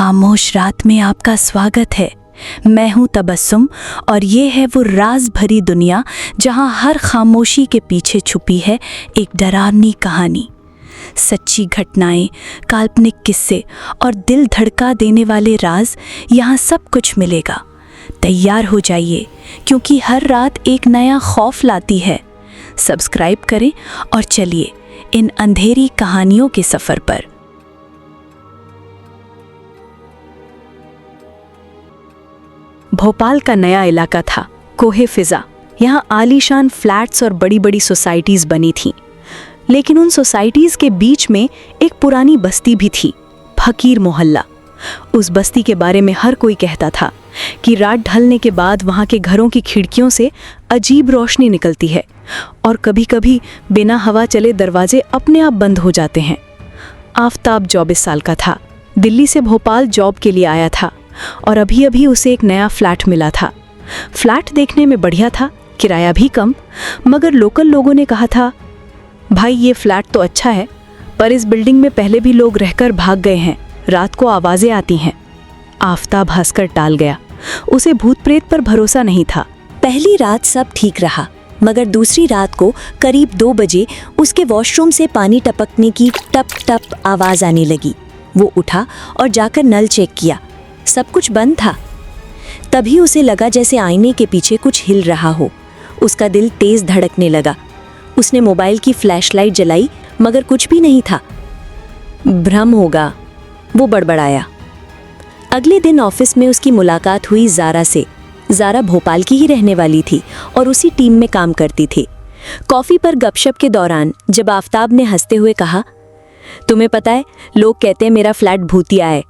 खामोश रात में आपका स्वागत है। मैं हूं तबस्सुम और ये है वो राज भरी दुनिया जहां हर खामोशी के पीछे छुपी है एक डरावनी कहानी। सच्ची घटनाएं, काल्पनिक किस्से और दिल धड़का देने वाले राज, यहाँ सब कुछ मिलेगा। तैयार हो जाइए क्योंकि हर रात एक नया खौफ लाती है। सब्सक्राइब करें और चलिए इन अंधेरी कहानियों के सफ़र पर। भोपाल का नया इलाका था कोहे फिजा। यहाँ आलीशान फ्लैट्स और बड़ी बड़ी सोसाइटीज़ बनी थीं। लेकिन उन सोसाइटीज़ के बीच में एक पुरानी बस्ती भी थी, फकीर मोहल्ला। उस बस्ती के बारे में हर कोई कहता था कि रात ढलने के बाद वहाँ के घरों की खिड़कियों से अजीब रोशनी निकलती है और कभी कभी बिना हवा चले दरवाजे अपने आप बंद हो जाते हैं। आफताब 24 साल का था, दिल्ली से भोपाल जॉब के लिए आया था और अभी अभी उसे एक नया फ्लैट मिला था। फ्लैट देखने में बढ़िया था, किराया भी कम, मगर लोकल लोगों ने कहा था, भाई ये फ्लैट तो अच्छा है पर इस बिल्डिंग में पहले भी लोग रहकर भाग गए हैं, रात को आवाज़ें आती हैं। आफताब हंसकर टाल गया। उसे भूत प्रेत पर भरोसा नहीं था। पहली रात सब ठीक रहा, मगर दूसरी रात को करीब 2 बजे उसके वॉशरूम से पानी टपकने की टप टप आवाज़ आने लगी। वो उठा और जाकर नल चेक किया, सब कुछ बंद था। तभी उसे लगा जैसे आईने के पीछे कुछ हिल रहा हो। उसका दिल तेज धड़कने लगा। उसने मोबाइल की फ्लैशलाइट जलाई, मगर कुछ भी नहीं था। भ्रम होगा, वो बड़बड़ाया। अगले दिन ऑफिस में उसकी मुलाकात हुई ज़ारा से। ज़ारा भोपाल की ही रहने वाली थी और उसी टीम में काम करती थी। कॉफ़ी पर गपशप के दौरान जब आफताब ने हंसते हुए कहा, तुम्हें पता है लोग कहते हैं मेरा फ्लैट भूतिया है,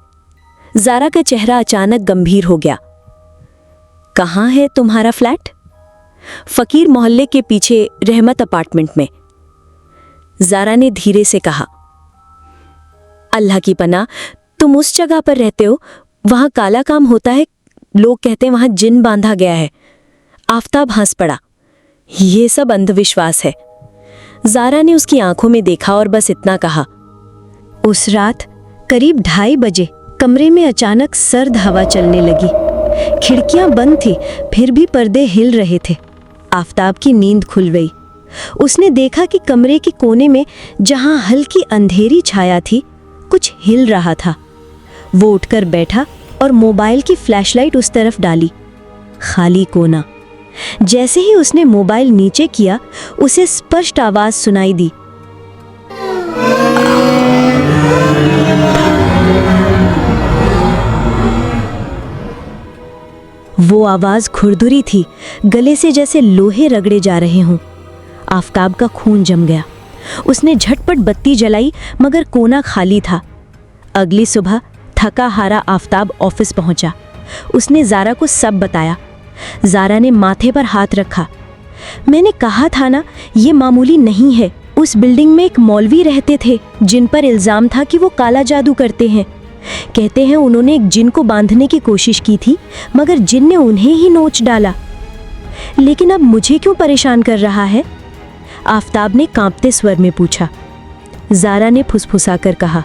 ज़ारा का चेहरा अचानक गंभीर हो गया। कहाँ है तुम्हारा फ्लैट? फकीर मोहल्ले के पीछे रहमत अपार्टमेंट में। ज़ारा ने धीरे से कहा, अल्लाह की पनाह, तुम उस जगह पर रहते हो, वहां काला काम होता है, लोग कहते हैं वहां जिन बांधा गया है। आफताब हंस पड़ा। ये सब अंधविश्वास है। ज़ारा ने उसकी आंखों में देखा और बस इतना कहा, उस रात करीब 2:30 बजे कमरे में अचानक सर्द हवा चलने लगी। खिड़कियां बंद थी, फिर भी पर्दे हिल रहे थे। आफताब की नींद खुल गई। उसने देखा कि कमरे के कोने में जहां हल्की अंधेरी छाया थी, कुछ हिल रहा था। वो उठकर बैठा और मोबाइल की फ्लैशलाइट उस तरफ डाली। खाली कोना। जैसे ही उसने मोबाइल नीचे किया, उसे स्पष्ट आवाज सुनाई दी, वो आवाज खुरदुरी थी, गले से जैसे लोहे रगड़े जा रहे हों। आफताब का खून जम गया। उसने झटपट बत्ती जलाई, मगर कोना खाली था। अगली सुबह थका हारा आफताब ऑफिस पहुंचा। उसने ज़ारा को सब बताया। ज़ारा ने माथे पर हाथ रखा। मैंने कहा था ना, ये मामूली नहीं है। उस बिल्डिंग में एक मौलवी रहते थे जिन पर इल्ज़ाम था कि वो काला जादू करते हैं। कहते हैं उन्होंने एक जिन को बांधने की कोशिश की थी, मगर जिन ने उन्हें ही नोच डाला। लेकिन अब मुझे क्यों परेशान कर रहा है? आफताब ने कांपते स्वर में पूछा। ज़ारा ने फुसफुसाकर कहा,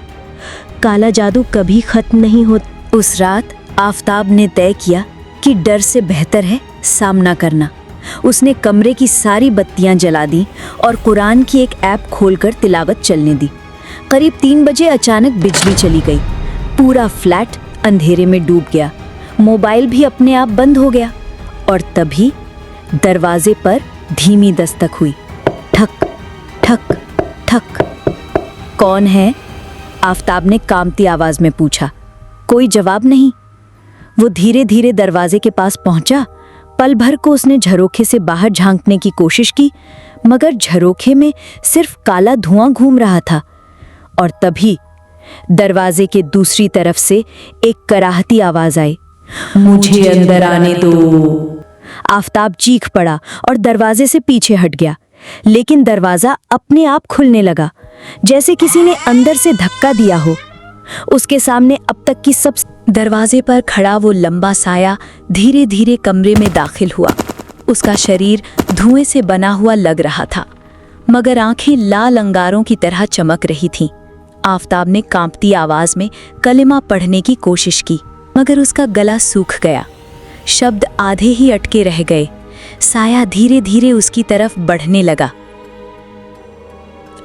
काला जादू कभी खत्म नहीं होता। उस रात आफताब ने तय किया कि डर से बेहतर है सामना करना। उसने कमरे की सारी बत्तियां जला दी और कुरान की एक ऐप खोलकर तिलावत चलने दी। करीब 3 बजे अचानक बिजली चली गई। पूरा फ्लैट अंधेरे में डूब गया। मोबाइल भी अपने आप बंद हो गया और तभी दरवाजे पर धीमी दस्तक हुई। ठक ठक ठक। कौन है? आफताब ने कांपती आवाज में पूछा। कोई जवाब नहीं। वो धीरे धीरे दरवाजे के पास पहुंचा। पल भर को उसने झरोखे से बाहर झांकने की कोशिश की, मगर झरोखे में सिर्फ काला धुआं घूम रहा था। और तभी दरवाजे के दूसरी तरफ से एक कराहती आवाज आई, मुझे अंदर आने दो। आफताब चीख पड़ा और दरवाजे से पीछे हट गया, लेकिन दरवाजा अपने आप खुलने लगा, जैसे किसी ने अंदर से धक्का दिया हो। उसके सामने अब तक की सब दरवाजे पर खड़ा वो लंबा साया धीरे धीरे कमरे में दाखिल हुआ। उसका शरीर धुएं से बना हुआ लग रहा था, मगर आंखें लाल अंगारों की तरह चमक रही थीं। आफताब ने कांपती आवाज में कलिमा पढ़ने की कोशिश की, मगर उसका गला सूख गया। शब्द आधे ही अटके रह गए। साया धीरे धीरे उसकी तरफ बढ़ने लगा।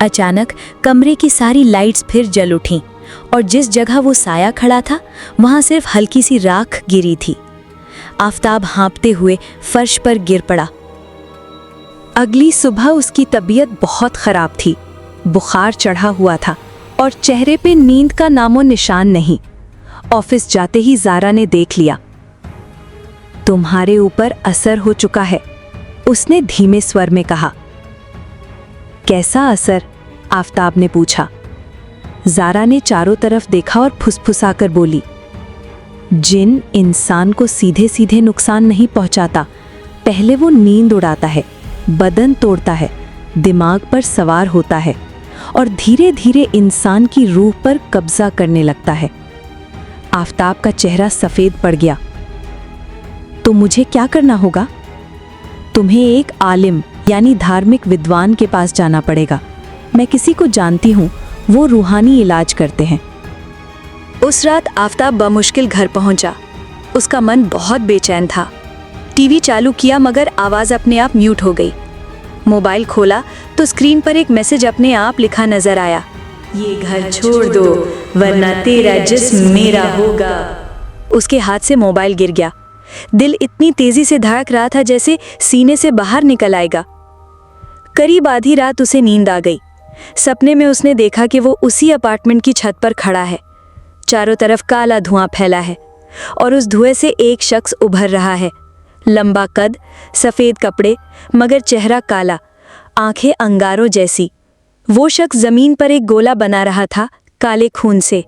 अचानक कमरे की सारी लाइट्स फिर जल उठीं और जिस जगह वो साया खड़ा था वहां सिर्फ हल्की सी राख गिरी थी। आफताब हाँपते हुए फर्श पर गिर पड़ा। अगली सुबह उसकी तबीयत बहुत खराब थी। बुखार चढ़ा हुआ था और चेहरे पे नींद का नामो निशान नहीं। ऑफिस जाते ही ज़ारा ने देख लिया। तुम्हारे ऊपर असर हो चुका है, उसने धीमे स्वर में कहा। कैसा असर? आफताब ने पूछा। ज़ारा ने चारों तरफ देखा और फुसफुसाकर बोली, जिन इंसान को सीधे सीधे नुकसान नहीं पहुंचाता, पहले वो नींद उड़ाता है, बदन तोड़ता है, दिमाग पर सवार होता है और धीरे धीरे इंसान की रूह पर कब्जा करने लगता है। आफताब का चेहरा सफ़ेद पड़ गया। तो मुझे क्या करना होगा? तुम्हें एक आलिम यानी धार्मिक विद्वान के पास जाना पड़ेगा। मैं किसी को जानती हूँ, वो रूहानी इलाज करते हैं। उस रात आफताब बमुश्किल घर पहुंचा। उसका मन बहुत बेचैन था। टीवी चालू किया मगर आवाज़ अपने आप म्यूट हो गई। मोबाइल खोला तो स्क्रीन पर एक मैसेज अपने आप लिखा नजर आया, ये घर छोड़ दो वरना तेरा जिस्म मेरा होगा। उसके हाथ से मोबाइल गिर गया। दिल इतनी तेजी से धड़क रहा था जैसे सीने से बाहर निकल आएगा। करीब आधी रात उसे नींद आ गई। सपने में उसने देखा कि वो उसी अपार्टमेंट की छत पर खड़ा है। चारों तरफ काला धुआं फैला है और उस धुएं से एक शख्स उभर रहा है। लंबा कद, सफ़ेद कपड़े, मगर चेहरा काला, आंखें अंगारों जैसी। वो शख्स ज़मीन पर एक गोला बना रहा था काले खून से,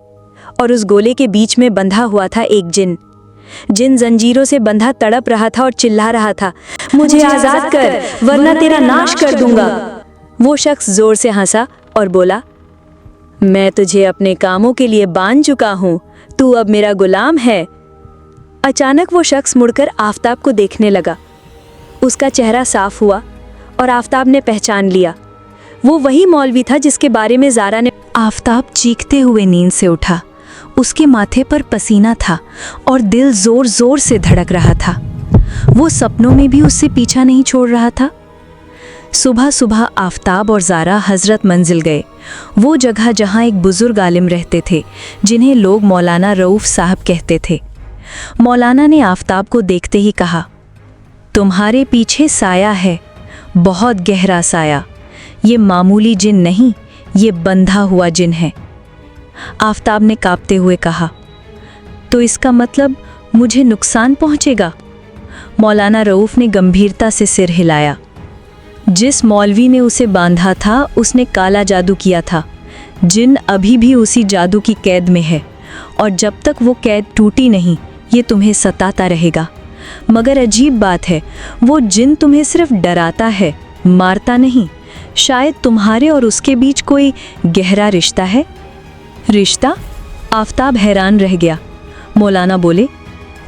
और उस गोले के बीच में बंधा हुआ था एक जिन। जिन जंजीरों से बंधा तड़प रहा था और चिल्ला रहा था, मुझे आज़ाद कर वरना तेरा नाश कर दूंगा। वो शख्स जोर से हंसा और बोला, मैं तुझे अपने कामों के लिए बांध चुका हूँ, तू अब मेरा गुलाम है। अचानक वो शख्स मुड़कर आफताब को देखने लगा। उसका चेहरा साफ हुआ और आफताब ने पहचान लिया। वो वही मौलवी था जिसके बारे में ज़ारा ने। आफताब चीखते हुए नींद से उठा। उसके माथे पर पसीना था और दिल जोर जोर से धड़क रहा था। वो सपनों में भी उससे पीछा नहीं छोड़ रहा था। सुबह सुबह आफताब और ज़ारा हज़रत मंजिल गए, वो जगह जहाँ एक बुज़ुर्ग आलिम रहते थे जिन्हें लोग मौलाना रऊफ़ साहब कहते थे। मौलाना ने आफताब को देखते ही कहा, तुम्हारे पीछे साया है, बहुत गहरा साया। ये मामूली जिन नहीं, ये बंधा हुआ जिन है। आफताब ने कांपते हुए कहा, तो इसका मतलब मुझे नुकसान पहुंचेगा? मौलाना रऊफ़ ने गंभीरता से सिर हिलाया। जिस मौलवी ने उसे बांधा था उसने काला जादू किया था। जिन अभी भी उसी जादू की कैद में है और जब तक वो कैद टूटी नहीं, ये तुम्हें सताता रहेगा। मगर अजीब बात है, वो जिन तुम्हें सिर्फ डराता है, मारता नहीं। शायद तुम्हारे और उसके बीच कोई गहरा रिश्ता है। रिश्ता? आफताब हैरान रह गया। मौलाना बोले,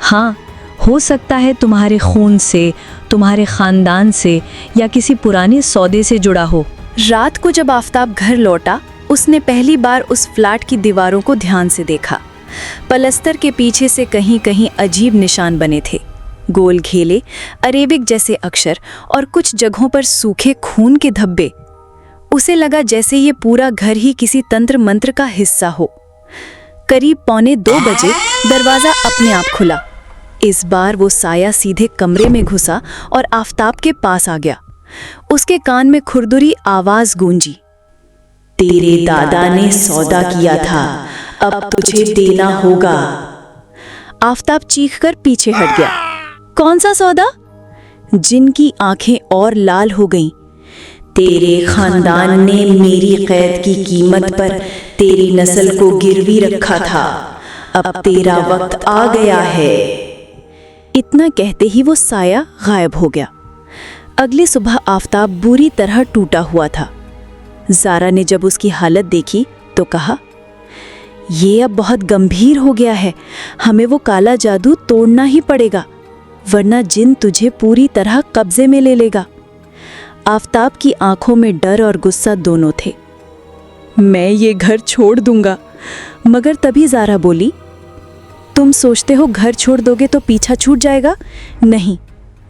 हाँ, हो सकता है तुम्हारे खून से, तुम्हारे ख़ानदान से या किसी पुराने सौदे से जुड़ा हो। रात को जब आफताब घर लौटा, उसने पहली बार उस फ्लैट की दीवारों को ध्यान से देखा। पलस्तर के पीछे से कहीं कहीं अजीब निशान बने थे, गोल घेले, अरेबिक जैसे अक्षर और कुछ जगहों पर सूखे खून के धब्बे। उसे लगा जैसे ये पूरा घर ही किसी तंत्र मंत्र का हिस्सा हो। करीब 1:45 बजे दरवाज़ा अपने आप खुला। इस बार वो साया सीधे कमरे में घुसा और आफताब के पास आ गया। उसके कान में खुरदुरी आवाज़ गूंजी, तेरे दादा ने सौदा किया था, अब तुझे देना होगा। आफताब चीखकर पीछे हट गया। कौन सा सौदा? जिनकी आंखें और लाल हो गईं। तेरे खानदान ने मेरी कैद की कीमत पर तेरी नस्ल को गिरवी रखा था, अब तेरा वक्त आ गया है। इतना कहते ही वो साया गायब हो गया। अगली सुबह आफताब बुरी तरह टूटा हुआ था। ज़ारा ने जब उसकी हालत देखी तो कहा, ये अब बहुत गंभीर हो गया है, हमें वो काला जादू तोड़ना ही पड़ेगा, वरना जिन तुझे पूरी तरह कब्जे में ले लेगा। आफताब की आंखों में डर और गुस्सा दोनों थे। मैं ये घर छोड़ दूंगा। मगर तभी ज़ारा बोली, तुम सोचते हो घर छोड़ दोगे तो पीछा छूट जाएगा? नहीं,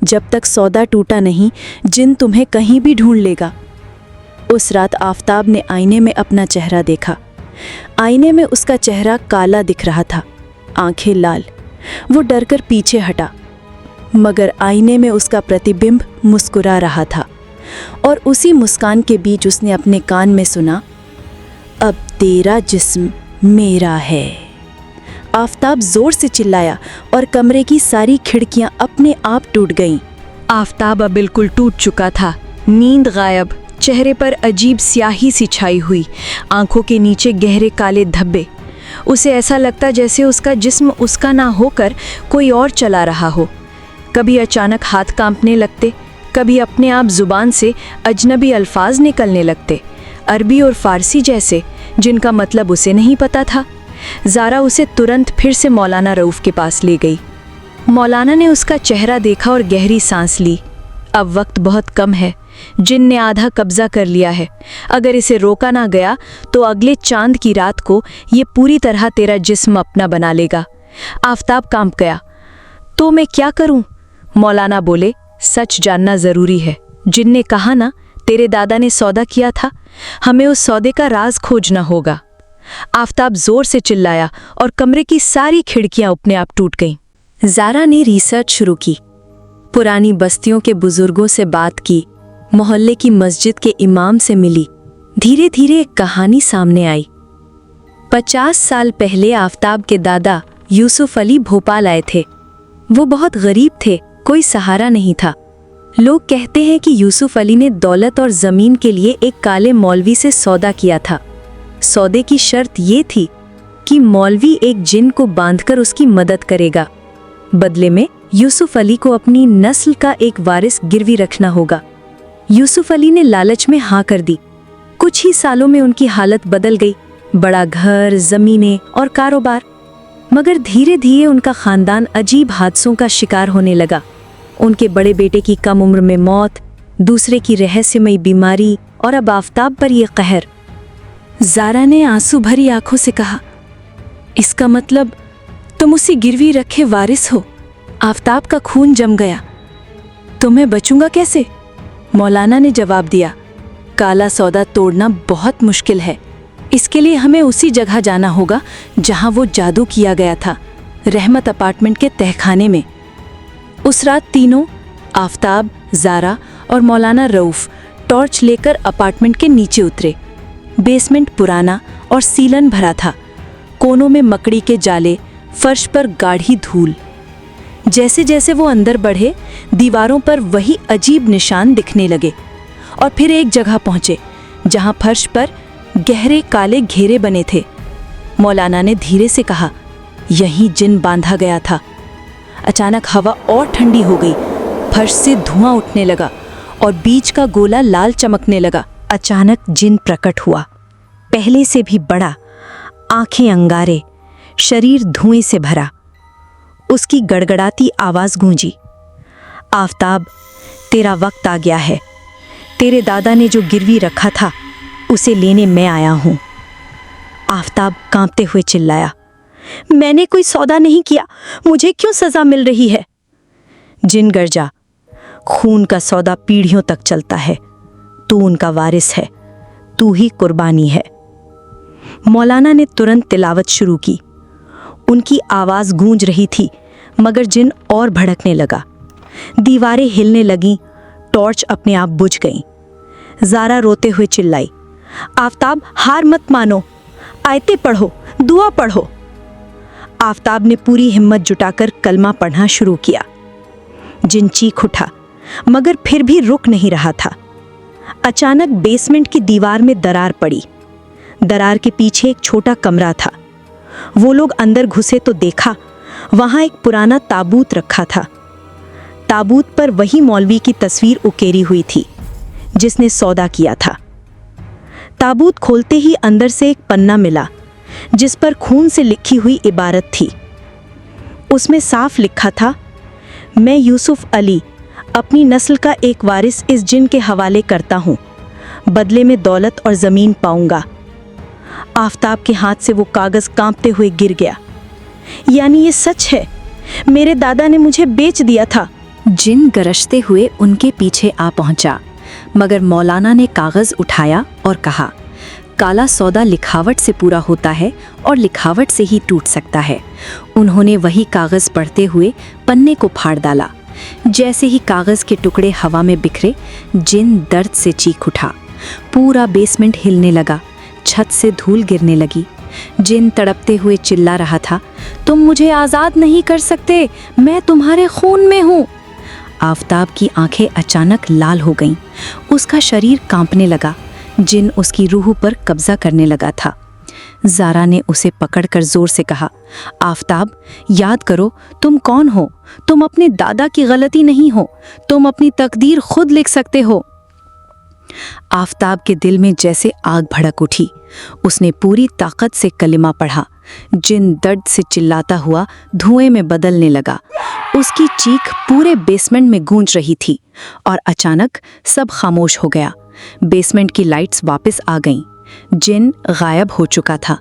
जब तक सौदा टूटा नहीं, जिन तुम्हें कहीं भी ढूंढ लेगा। उस रात आफताब ने आईने में अपना चेहरा देखा। आईने में उसका चेहरा काला दिख रहा था, आंखें लाल। वो डरकर पीछे हटा, मगर आईने में उसका प्रतिबिंब मुस्कुरा रहा था और उसी मुस्कान के बीच उसने अपने कान में सुना, अब तेरा जिस्म मेरा है। आफताब जोर से चिल्लाया और कमरे की सारी खिड़कियां अपने आप टूट गईं। आफताब अब बिल्कुल टूट चुका था, नींद गायब, चेहरे पर अजीब स्याही सी छाई हुई, आंखों के नीचे गहरे काले धब्बे। उसे ऐसा लगता जैसे उसका जिस्म उसका ना होकर कोई और चला रहा हो। कभी अचानक हाथ कांपने लगते, कभी अपने आप जुबान से अजनबी अल्फाज निकलने लगते, अरबी और फारसी जैसे, जिनका मतलब उसे नहीं पता था। ज़ारा उसे तुरंत फिर से मौलाना रऊफ़ के पास ले गई। मौलाना ने उसका चेहरा देखा और गहरी सांस ली। अब वक्त बहुत कम है, जिन ने आधा कब्जा कर लिया है। अगर इसे रोका ना गया तो अगले चांद की रात को ये पूरी तरह तेरा जिस्म अपना बना लेगा। आफताब कांप गया। तो मैं क्या करूं? मौलाना बोले, सच जानना जरूरी है। जिन ने कहा ना, तेरे दादा ने सौदा किया था, हमें उस सौदे का राज खोजना होगा। आफताब जोर से चिल्लाया और कमरे की सारी खिड़कियां अपने आप टूट गईं। ज़ारा ने रिसर्च शुरू की, पुरानी बस्तियों के बुजुर्गों से बात की, मोहल्ले की मस्जिद के इमाम से मिली। धीरे धीरे एक कहानी सामने आई। 50 साल पहले आफताब के दादा यूसुफ अली भोपाल आए थे। वो बहुत गरीब थे, कोई सहारा नहीं था। लोग कहते हैं कि यूसुफ अली ने दौलत और ज़मीन के लिए एक काले मौलवी से सौदा किया था। सौदे की शर्त ये थी कि मौलवी एक जिन को बांधकर उसकी मदद करेगा। बदले में यूसुफ अली को अपनी नस्ल का एक वारिस गिरवी रखना होगा। यूसुफ अली ने लालच में हाँ कर दी। कुछ ही सालों में उनकी हालत बदल गई, बड़ा घर, जमीनें और कारोबार। मगर धीरे धीरे उनका खानदान अजीब हादसों का शिकार होने लगा। उनके बड़े बेटे की कम उम्र में मौत, दूसरे की रहस्यमयी बीमारी और अब आफताब पर यह कहर। ज़ारा ने आंसू भरी आंखों से कहा, इसका मतलब तुम उसी गिरवी रखे वारिस हो। आफताब का खून जम गया। तो मैं बचूंगा कैसे? मौलाना ने जवाब दिया, काला सौदा तोड़ना बहुत मुश्किल है। इसके लिए हमें उसी जगह जाना होगा जहां वो जादू किया गया था, रहमत अपार्टमेंट के तहखाने में। उस रात तीनों, आफताब, ज़ारा और मौलाना रऊफ़, टॉर्च लेकर अपार्टमेंट के नीचे उतरे। बेसमेंट पुराना और सीलन भरा था, कोनों में मकड़ी के जाले, फर्श पर गाढ़ी धूल। जैसे जैसे वो अंदर बढ़े, दीवारों पर वही अजीब निशान दिखने लगे और फिर एक जगह पहुंचे जहां फर्श पर गहरे काले घेरे बने थे। मौलाना ने धीरे से कहा, यहीं जिन बांधा गया था। अचानक हवा और ठंडी हो गई, फर्श से धुआं उठने लगा और बीच का गोला लाल चमकने लगा। अचानक जिन प्रकट हुआ, पहले से भी बड़ा, आंखें अंगारे, शरीर धुएं से भरा। उसकी गड़गड़ाती आवाज गूंजी, आफताब, तेरा वक्त आ गया है। तेरे दादा ने जो गिरवी रखा था उसे लेने मैं आया हूं। आफताब कांपते हुए चिल्लाया, मैंने कोई सौदा नहीं किया, मुझे क्यों सजा मिल रही है? जिन गर्जा, खून का सौदा पीढ़ियों तक चलता है। तू उनका वारिस है, तू ही कुर्बानी है। मौलाना ने तुरंत तिलावत शुरू की। उनकी आवाज गूंज रही थी, मगर जिन और भड़कने लगा। दीवारें हिलने लगीं, टॉर्च अपने आप बुझ गईं। ज़ारा रोते हुए चिल्लाई, आफताब, हार मत मानो, आयतें पढ़ो, दुआ पढ़ो। आफताब ने पूरी हिम्मत जुटाकर कलमा पढ़ना शुरू किया। जिन चीख उठा, मगर फिर भी रुक नहीं रहा था। अचानक बेसमेंट की दीवार में दरार पड़ी। दरार के पीछे एक छोटा कमरा था। वो लोग अंदर घुसे तो देखा वहां एक पुराना ताबूत रखा था। ताबूत पर वही मौलवी की तस्वीर उकेरी हुई थी जिसने सौदा किया था। ताबूत खोलते ही अंदर से एक पन्ना मिला जिस पर खून से लिखी हुई इबारत थी। उसमें साफ लिखा था, मैं यूसुफ अली अपनी नस्ल का एक वारिस इस जिन के हवाले करता हूँ, बदले में दौलत और ज़मीन पाऊंगा। आफताब के हाथ से वो कागज कांपते हुए गिर गया। यानी ये सच है, मेरे दादा ने मुझे बेच दिया था। जिन गरजते हुए उनके पीछे आ पहुंचा, मगर मौलाना ने कागज उठाया और कहा, काला सौदा लिखावट से पूरा होता है और लिखावट से ही टूट सकता है। उन्होंने वही कागज पढ़ते हुए पन्ने को फाड़ डाला। जैसे ही कागज के टुकड़े हवा में बिखरे, जिन दर्द से चीख उठा। पूरा बेसमेंट हिलने लगा, छत से धूल गिरने लगी। जिन तड़पते हुए चिल्ला रहा था, तुम मुझे आज़ाद नहीं कर सकते, मैं तुम्हारे खून में हूँ। आफताब की आंखें अचानक लाल हो गईं। उसका शरीर कांपने लगा। जिन उसकी रूह पर कब्जा करने लगा था। ज़ारा ने उसे पकड़कर जोर से कहा, आफताब, याद करो तुम कौन हो। तुम अपने दादा की गलती नहीं हो। तुम अपनी तकदीर खुद लिख सकते हो। आफताब के दिल में जैसे आग भड़क उठी। उसने पूरी ताकत से कलिमा पढ़ा। जिन दर्द से चिल्लाता हुआ धुएं में बदलने लगा। उसकी चीख पूरे बेसमेंट में गूंज रही थी और अचानक सब खामोश हो गया। बेसमेंट की लाइट्स वापस आ गईं। जिन गायब हो चुका था,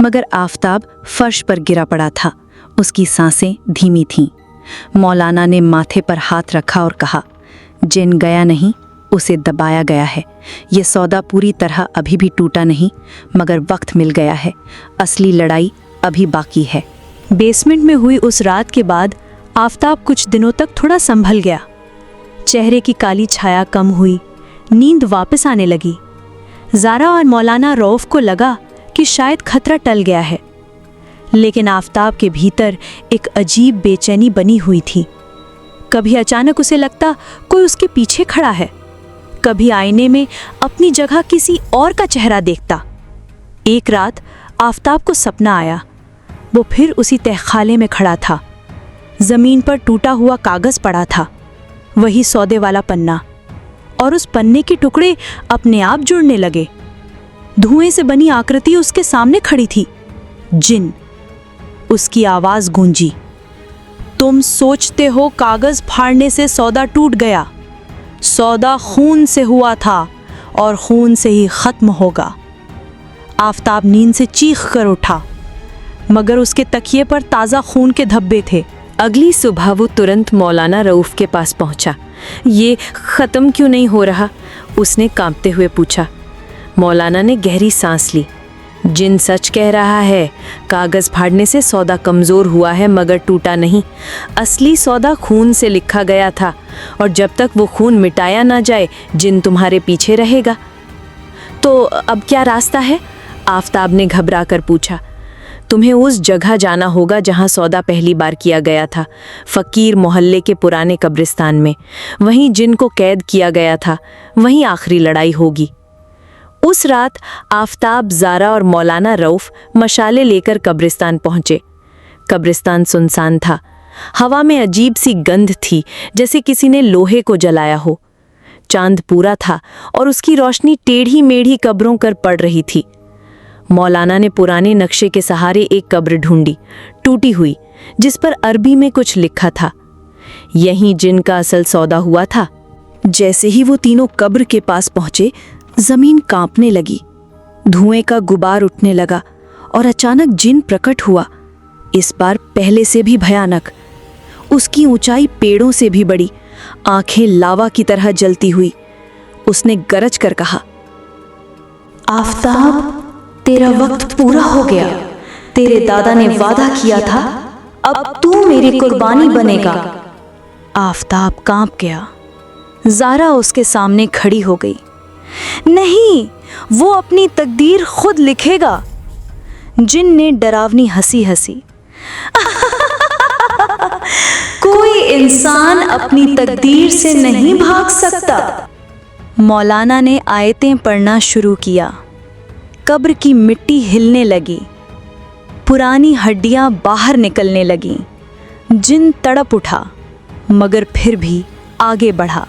मगर आफताब फर्श पर गिरा पड़ा था। उसकी सांसें धीमी थीं। मौलाना ने माथे पर हाथ रखा और कहा, जिन गया नहीं, उसे दबाया गया है। ये सौदा पूरी तरह अभी भी टूटा नहीं, मगर वक्त मिल गया है। असली लड़ाई अभी बाकी है। बेसमेंट में हुई उस रात के बाद आफताब कुछ दिनों तक थोड़ा संभल गया। चेहरे की काली छाया कम हुई, नींद वापस आने लगी। ज़ारा और मौलाना रऊफ को लगा कि शायद खतरा टल गया है, लेकिन आफताब के भीतर एक अजीब बेचैनी बनी हुई थी। कभी अचानक उसे लगता कोई उसके पीछे खड़ा है, कभी आईने में अपनी जगह किसी और का चेहरा देखता। एक रात आफताब को सपना आया। वो फिर उसी तहखाने में खड़ा था। ज़मीन पर टूटा हुआ कागज़ पड़ा था, वही सौदे वाला पन्ना, और उस पन्ने के टुकड़े अपने आप जुड़ने लगे। धुएं से बनी आकृति उसके सामने खड़ी थी। जिन। उसकी आवाज़ गूंजी, तुम सोचते हो कागज़ फाड़ने से सौदा टूट गया। सौदा खून से हुआ था और खून से ही ख़त्म होगा। आफताब नींद से चीख कर उठा, मगर उसके तकिए पर ताज़ा खून के धब्बे थे। अगली सुबह वो तुरंत मौलाना रऊफ के पास पहुंचा। ये ख़त्म क्यों नहीं हो रहा? उसने कांपते हुए पूछा। मौलाना ने गहरी सांस ली। जिन सच कह रहा है, कागज़ फाड़ने से सौदा कमज़ोर हुआ है मगर टूटा नहीं। असली सौदा खून से लिखा गया था, और जब तक वो खून मिटाया ना जाए, जिन तुम्हारे पीछे रहेगा। तो अब क्या रास्ता है? आफताब ने घबरा कर पूछा। तुम्हें उस जगह जाना होगा जहां सौदा पहली बार किया गया था, फ़कीर मोहल्ले के पुराने कब्रिस्तान में। वहीं जिन को कैद किया गया था, वहीं आखिरी लड़ाई होगी। उस रात आफताब, ज़ारा और मौलाना रऊफ मशाले लेकर कब्रिस्तान पहुंचे। कब्रिस्तान सुनसान था। हवा में अजीब सी गंध थी, जैसे किसी ने लोहे को जलाया हो। चांद पूरा था और उसकी रोशनी टेढ़ी मेढ़ी कब्रों पर पड़ रही थी। मौलाना ने पुराने नक्शे के सहारे एक कब्र ढूंढी, टूटी हुई, जिस पर अरबी में कुछ लिखा था। यहीं जिन का असल सौदा हुआ था। जैसे ही वो तीनों कब्र के पास पहुंचे, जमीन कांपने लगी, धुएं का गुबार उठने लगा और अचानक जिन प्रकट हुआ। इस बार पहले से भी भयानक। उसकी ऊंचाई पेड़ों से भी बड़ी, आंखें लावा की तरह जलती हुई। उसने गरज कर कहा, आफताब, तेरा वक्त पूरा हो गया। तेरे दादा ने वादा किया था, अब तू मेरी कुर्बानी बनेगा। आफताब कांप गया। ज़ारा उसके सामने खड़ी हो गई। नहीं, वो अपनी तकदीर खुद लिखेगा। जिन ने डरावनी हंसी हंसी। कोई इंसान अपनी तकदीर से नहीं भाग सकता। मौलाना ने आयतें पढ़ना शुरू किया। कब्र की मिट्टी हिलने लगी, पुरानी हड्डियां बाहर निकलने लगीं। जिन तड़प उठा, मगर फिर भी आगे बढ़ा।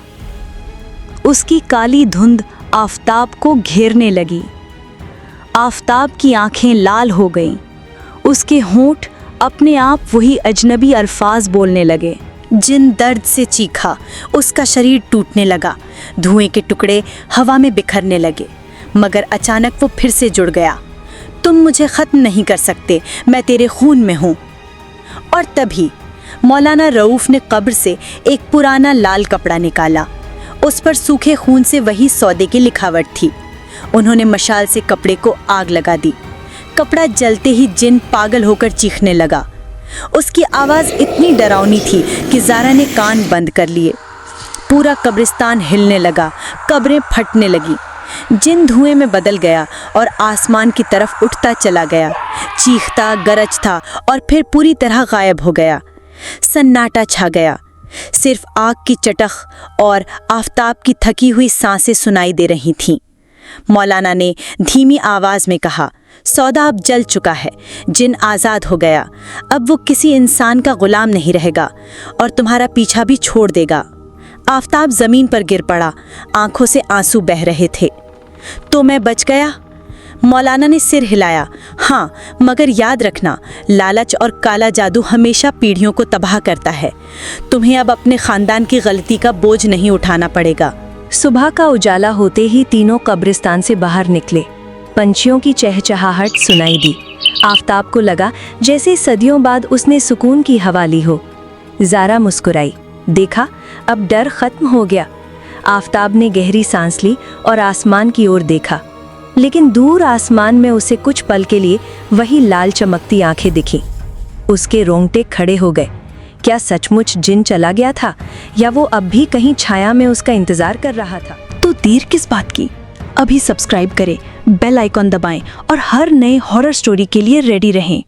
उसकी काली धुंध आफताब को घेरने लगी। आफताब की आंखें लाल हो गईं। उसके होंठ अपने आप वही अजनबी अल्फाज बोलने लगे। जिन दर्द से चीखा, उसका शरीर टूटने लगा। धुएं के टुकड़े हवा में बिखरने लगे, मगर अचानक वो फिर से जुड़ गया। तुम मुझे ख़त्म नहीं कर सकते, मैं तेरे खून में हूँ। और तभी मौलाना रऊफ़ ने कब्र से एक पुराना लाल कपड़ा निकाला। उस पर सूखे खून से वही सौदे की लिखावट थी। उन्होंने मशाल से कपड़े को आग लगा दी। कपड़ा जलते ही जिन पागल होकर चीखने लगा। उसकी आवाज़ इतनी डरावनी थी कि ज़ारा ने कान बंद कर लिए। पूरा कब्रिस्तान हिलने लगा, कब्रें फटने लगी। जिन धुएं में बदल गया और आसमान की तरफ उठता चला गया, चीखता गरजता और फिर पूरी तरह गायब हो गया। सन्नाटा छा गया। सिर्फ आग की चटख और आफताब की थकी हुई सांसें सुनाई दे रही थीं। मौलाना ने धीमी आवाज़ में कहा, सौदा अब जल चुका है, जिन आज़ाद हो गया। अब वो किसी इंसान का गुलाम नहीं रहेगा और तुम्हारा पीछा भी छोड़ देगा। आफताब ज़मीन पर गिर पड़ा, आंखों से आंसू बह रहे थे। तो मैं बच गया? मौलाना ने सिर हिलाया। हाँ, मगर याद रखना, लालच और काला जादू हमेशा पीढ़ियों को तबाह करता है। तुम्हें अब अपने ख़ानदान की गलती का बोझ नहीं उठाना पड़ेगा। सुबह का उजाला होते ही तीनों कब्रिस्तान से बाहर निकले। पंछियों की चहचहाहट सुनाई दी। आफताब को लगा जैसे सदियों बाद उसने सुकून की हवा ली हो। ज़ारा मुस्कुराई। देखा, अब डर खत्म हो गया। आफताब ने गहरी सांस ली और आसमान की ओर देखा, लेकिन दूर आसमान में उसे कुछ पल के लिए वही लाल चमकती आंखें दिखीं। उसके रोंगटे खड़े हो गए। क्या सचमुच जिन चला गया था या वो अब भी कहीं छाया में उसका इंतजार कर रहा था? तो देर किस बात की? अभी सब्सक्राइब करें, बेल आइकॉन दबाएं और हर नए हॉरर स्टोरी के लिए रेडी रहें।